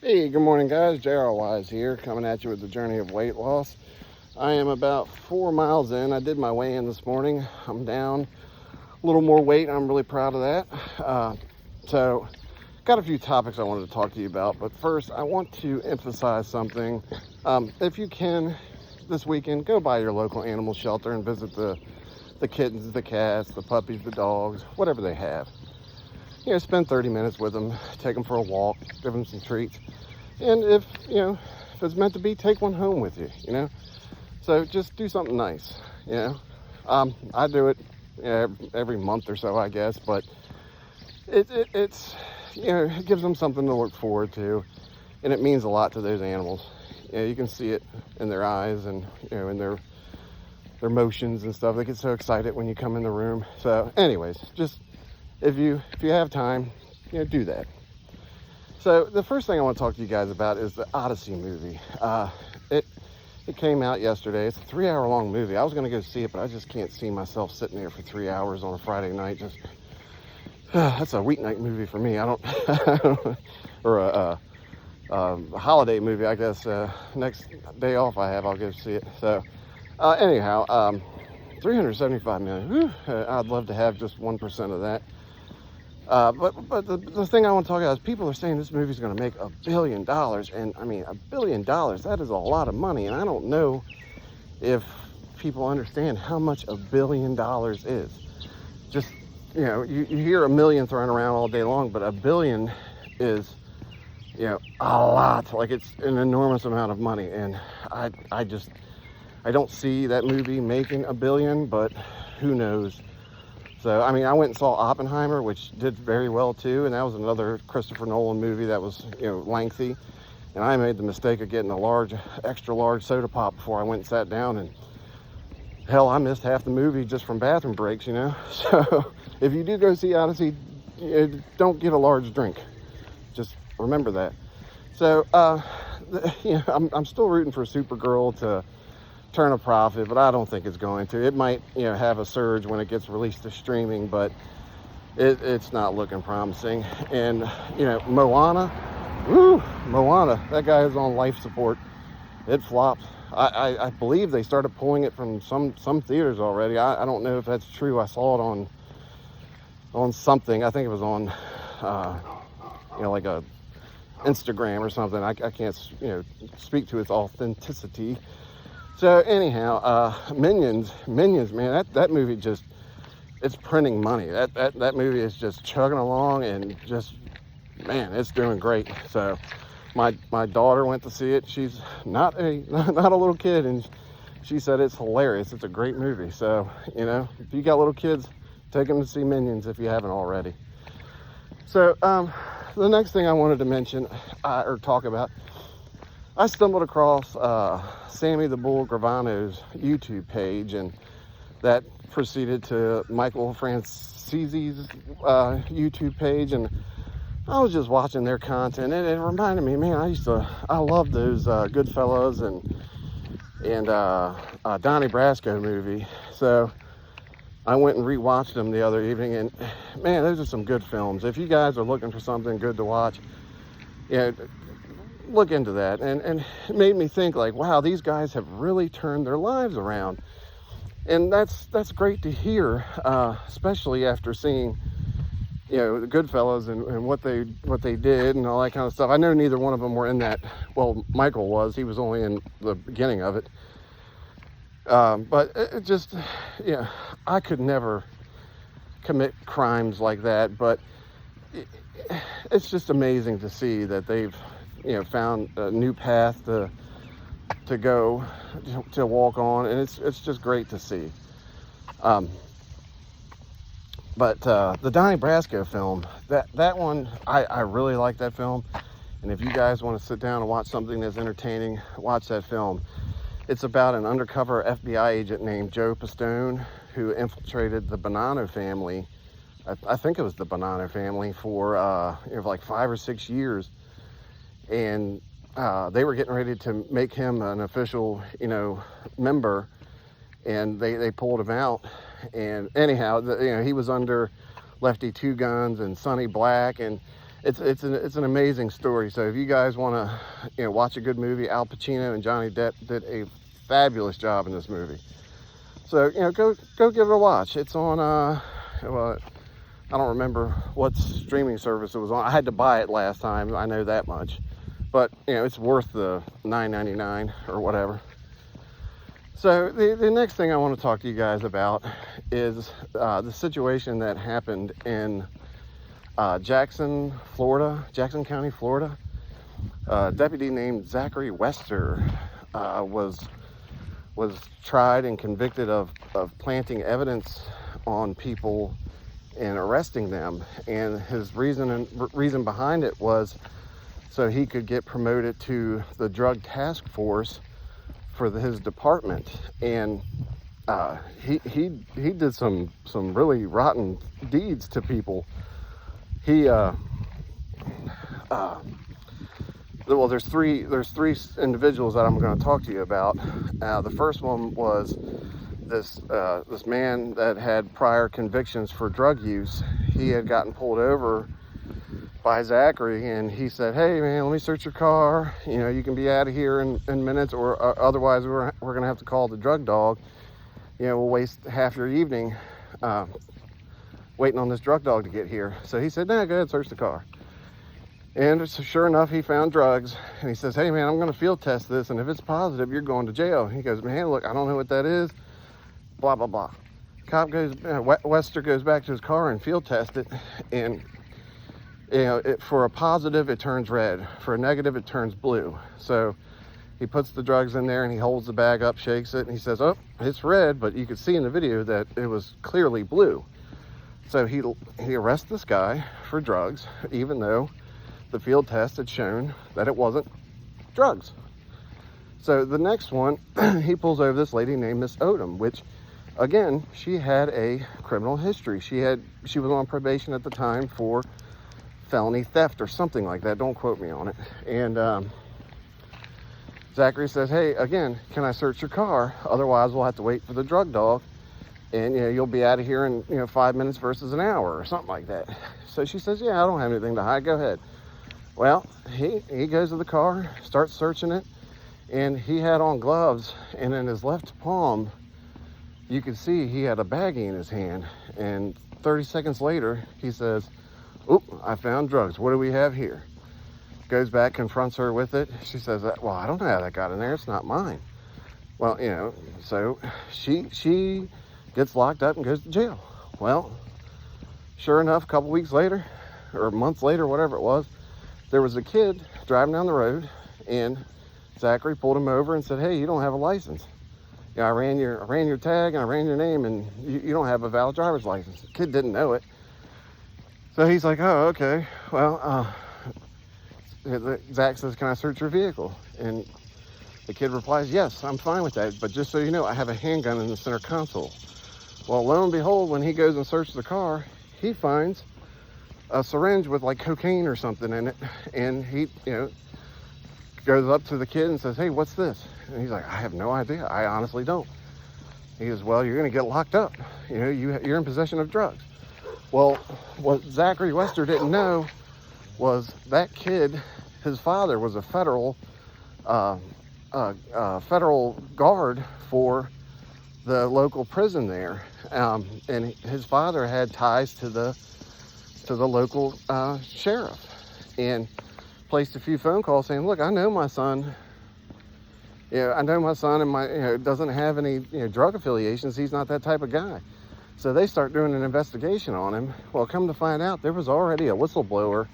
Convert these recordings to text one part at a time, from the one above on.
Hey, good morning, guys. JR Weis here, coming at you with the journey of weight loss. I am about 4 miles in. I did my weigh-in this morning. I'm down a little more weight. I'm really proud of that. So, got a few topics I wanted to talk to you about. But first, I want to emphasize something. If you can, this weekend, go by your local animal shelter and visit the kittens, the cats, the puppies, the dogs, whatever they have. Spend 30 minutes with them, take them for a walk, give them some treats. And if it's meant to be, take one home with you. So just do something nice, I do it every month or so, I guess, but it's it gives them something to look forward to, and it means a lot to those animals. You can see it in their eyes and, in their motions and stuff. They get so excited when you come in the room. So anyways, just if you have time, do that. So the first thing I want to talk to you guys about is the Odyssey movie. It came out yesterday. It's a 3-hour long movie. I was going to go see it, but I just can't see myself sitting there for 3 hours on a Friday night. That's a weeknight movie for me. I don't, or a holiday movie, I guess. Next day off I have, I'll go see it. So anyhow, 375 million. Whew, I'd love to have just 1% of that. But the thing I want to talk about is people are saying this movie is going to make $1 billion. And I mean, $1 billion, that is a lot of money. And I don't know if people understand how much $1 billion is. Just, you hear a million thrown around all day long, but $1 billion is, a lot. Like, it's an enormous amount of money. And I don't see that movie making $1 billion, but who knows? So, I mean, I went and saw Oppenheimer, which did very well too, and that was another Christopher Nolan movie that was, lengthy. And I made the mistake of getting a extra large soda pop before I went and sat down, and hell, I missed half the movie just from bathroom breaks, So, if you do go see Odyssey, don't get a large drink. Just remember that. So, I'm still rooting for Supergirl to turn a profit, but I don't think it's going to. It might, have a surge when it gets released to streaming, but it's not looking promising. And, Moana, that guy is on life support. It flopped. I believe they started pulling it from some theaters already. I don't know if that's true. I saw it on something. I think it was on, like a Instagram or something. I can't, speak to its authenticity. So anyhow, Minions, man, that movie it's printing money. That movie is just chugging along and just, man, it's doing great. So my daughter went to see it. She's not a little kid, and she said it's hilarious. It's a great movie. So, if you got little kids, take them to see Minions if you haven't already. So, the next thing I wanted to mention or talk about, I stumbled across Sammy the Bull Gravano's YouTube page, and that proceeded to Michael Francise's YouTube page, and I was just watching their content, and it reminded me, man, I love those Goodfellas and Donnie Brasco movie. So I went and rewatched them the other evening, and man, those are some good films. If you guys are looking for something good to watch, look into that. And it made me think, like, wow, these guys have really turned their lives around. And that's great to hear, especially after seeing, the Goodfellas and what they did and all that kind of stuff. I know neither one of them were in that. Well, Michael was. He was only in the beginning of it. But it just, I could never commit crimes like that. But it's just amazing to see that they've, found a new path to go, to walk on, and it's just great to see. But the Donnie Brasco film, that one, I really like that film. And if you guys want to sit down and watch something that's entertaining, watch that film. It's about an undercover FBI agent named Joe Pistone who infiltrated the Bonanno family. I think it was the Bonanno family for like 5 or 6 years. And they were getting ready to make him an official, member, and they pulled him out. And anyhow, he was under Lefty Two Guns and Sonny Black, and it's an amazing story. So if you guys want to watch a good movie, Al Pacino and Johnny Depp did a fabulous job in this movie. So go give it a watch. It's on well, I don't remember what streaming service it was on. I had to buy it last time, I know that much. But it's worth the $9.99 or whatever. So the next thing I want to talk to you guys about is the situation that happened in Jackson County, Florida. A deputy named Zachary Wester was tried and convicted of planting evidence on people and arresting them. And his reason behind it was so he could get promoted to the drug task force for his department. And he did some really rotten deeds to people. Well, there's three individuals that I'm going to talk to you about. The first one was this man that had prior convictions for drug use. He had gotten pulled over by Zachary, and he said, "Hey man, let me search your car. You can be out of here in minutes, or otherwise we're going to have to call the drug dog. We'll waste half your evening waiting on this drug dog to get here." So he said, "No, go ahead, search the car." And so sure enough, he found drugs, and he says, "Hey man, I'm going to field test this, and if it's positive, you're going to jail." He goes, "Man, look, I don't know what that is." Blah blah blah. Wester goes back to his car and field tests it, and for a positive, it turns red. For a negative, it turns blue. So he puts the drugs in there and he holds the bag up, shakes it, and he says, "Oh, it's red," but you could see in the video that it was clearly blue. So he arrests this guy for drugs, even though the field test had shown that it wasn't drugs. So the next one, he pulls over this lady named Miss Odom, which, again, she had a criminal history. She was on probation at the time for felony theft or something like that. Don't quote me on it. And Zachary says, "Hey, again, can I search your car? Otherwise, we'll have to wait for the drug dog, and you'll be out of here in 5 minutes versus an hour," or something like that. So she says, "Yeah, I don't have anything to hide. Go ahead." Well, he goes to the car, starts searching it, and he had on gloves, and in his left palm, you could see he had a baggie in his hand. And 30 seconds later, he says, "Oop, I found drugs. What do we have here?" Goes back, confronts her with it. She says, "Well, I don't know how that got in there. It's not mine." Well, so she gets locked up and goes to jail. Well, sure enough, a couple weeks later, or months later, whatever it was, there was a kid driving down the road, and Zachary pulled him over and said, "Hey, you don't have a license. I ran your tag and I ran your name, and you don't have a valid driver's license." The kid didn't know it. So he's like, "Oh, okay. Well, Zach says, 'Can I search your vehicle?' And the kid replies, 'Yes, I'm fine with that. But just so you know, I have a handgun in the center console.' Well, lo and behold, when he goes and searches the car, he finds a syringe with like cocaine or something in it. And he, goes up to the kid and says, 'Hey, what's this?' And he's like, 'I have no idea. I honestly don't.' He goes, 'Well, you're going to get locked up. You're in possession of drugs.' Well, what Zachary Wester didn't know was that kid, his father was a federal guard for the local prison there, and his father had ties to the local sheriff, and placed a few phone calls saying, 'Look, I know my son. And my doesn't have any drug affiliations. He's not that type of guy.' So they start doing an investigation on him. Well, come to find out, there was already a whistleblower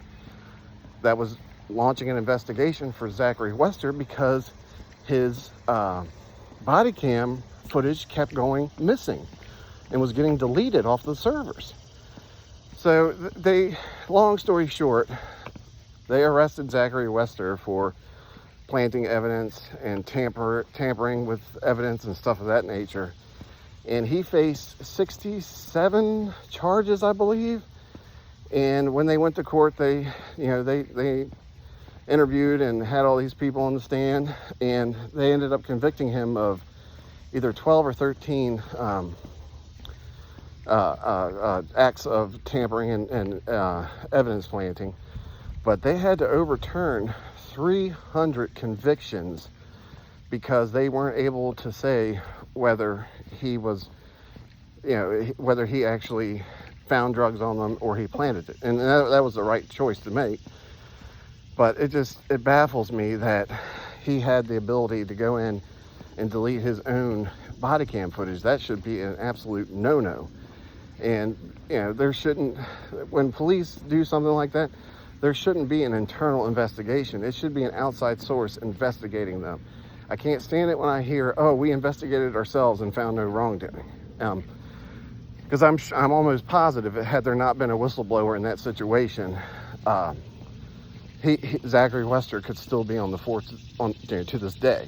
that was launching an investigation for Zachary Wester because his body cam footage kept going missing and was getting deleted off the servers. So long story short, they arrested Zachary Wester for planting evidence and tampering with evidence and stuff of that nature. And he faced 67 charges, I believe. And when they went to court, they interviewed and had all these people on the stand, and they ended up convicting him of either 12 or 13 acts of tampering and evidence planting. but they had to overturn 300 convictions because they weren't able to say whether he was, whether he actually found drugs on them or he planted it. And that was the right choice to make. But it baffles me that he had the ability to go in and delete his own body cam footage. That should be an absolute no-no. And, there shouldn't, when police do something like that, there shouldn't be an internal investigation. It should be an outside source investigating them. I can't stand it when I hear, oh, we investigated ourselves and found no wrongdoing. Because I'm almost positive had there not been a whistleblower in that situation, Zachary Wester could still be on the force to this day.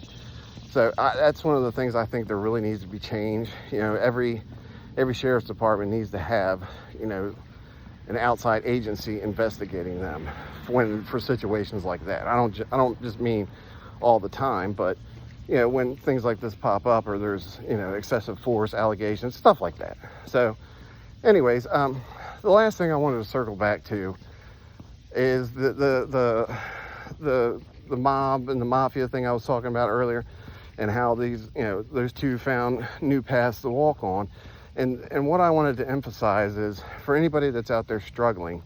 So that's one of the things I think there really needs to be changed. Every sheriff's department needs to have, an outside agency investigating them for situations like that. I don't just mean all the time, but when things like this pop up, or there's excessive force allegations, stuff like that. So anyways, the last thing I wanted to circle back to is the mob and the mafia thing I was talking about earlier, and how those two found new paths to walk on. And what I wanted to emphasize is, for anybody that's out there struggling,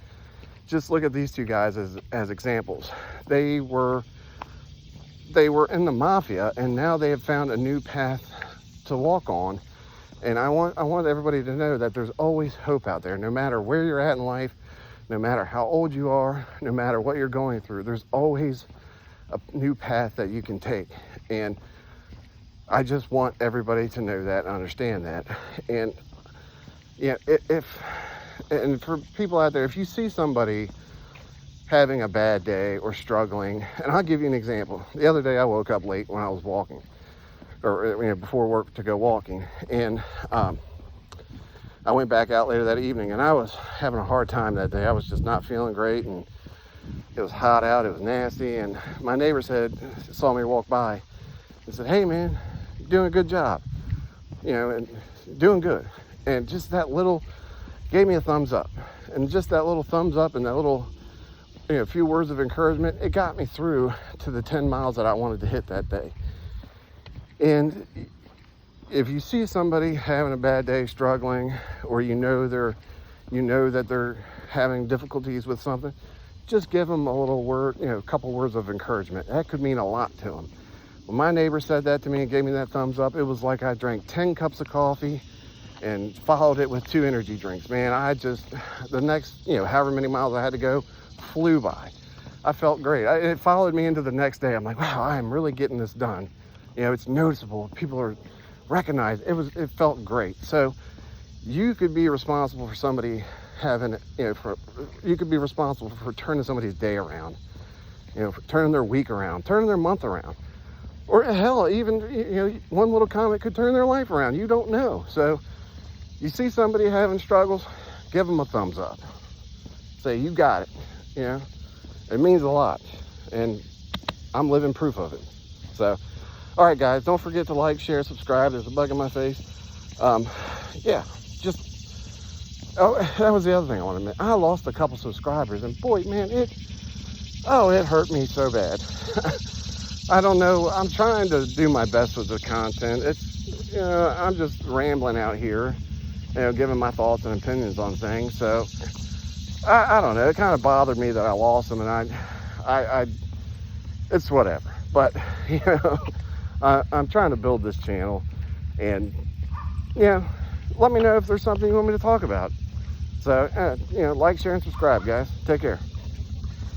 just look at these two guys as examples. They were in the mafia, and now they have found a new path to walk on. And I want everybody to know that there's always hope out there. No matter where you're at in life, no matter how old you are, no matter what you're going through, there's always a new path that you can take. And I just want everybody to know that and understand that. And and for people out there, if you see somebody having a bad day or struggling, and I'll give you an example. The other day I woke up late when I was walking, or before work to go walking, and I went back out later that evening, and I was having a hard time that day. I was just not feeling great, and it was hot out, it was nasty, and my neighbor saw me walk by and said, "Hey man, you're doing a good job, and doing good." And just that little gave me a thumbs up, and just that little thumbs up and that little few words of encouragement, it got me through to the 10 miles that I wanted to hit that day. And if you see somebody having a bad day, struggling, or that they're having difficulties with something, just give them a little word, a couple words of encouragement. That could mean a lot to them. When my neighbor said that to me and gave me that thumbs up, it was like I drank 10 cups of coffee and followed it with 2 energy drinks. Man, the next, however many miles I had to go, flew by. I felt great. It followed me into the next day. I'm like, wow, I am really getting this done. It's noticeable. People are recognized. It felt great. So you could be responsible for somebody having, you could be responsible for turning somebody's day around, for turning their week around, turning their month around. Or hell, even, one little comment could turn their life around. You don't know. So you see somebody having struggles, give them a thumbs up. Say, you got it. It means a lot. And I'm living proof of it. So, all right, guys, don't forget to like, share, subscribe. There's a bug in my face. Oh, that was the other thing I wanted to mention. I lost a couple subscribers, and boy, man, it hurt me so bad. I don't know. I'm trying to do my best with the content. It's, I'm just rambling out here, giving my thoughts and opinions on things. So I don't know. It kind of bothered me that I lost them, and I it's whatever. But I'm trying to build this channel, and let me know if there's something you want me to talk about. So like, share, and subscribe, guys. Take care.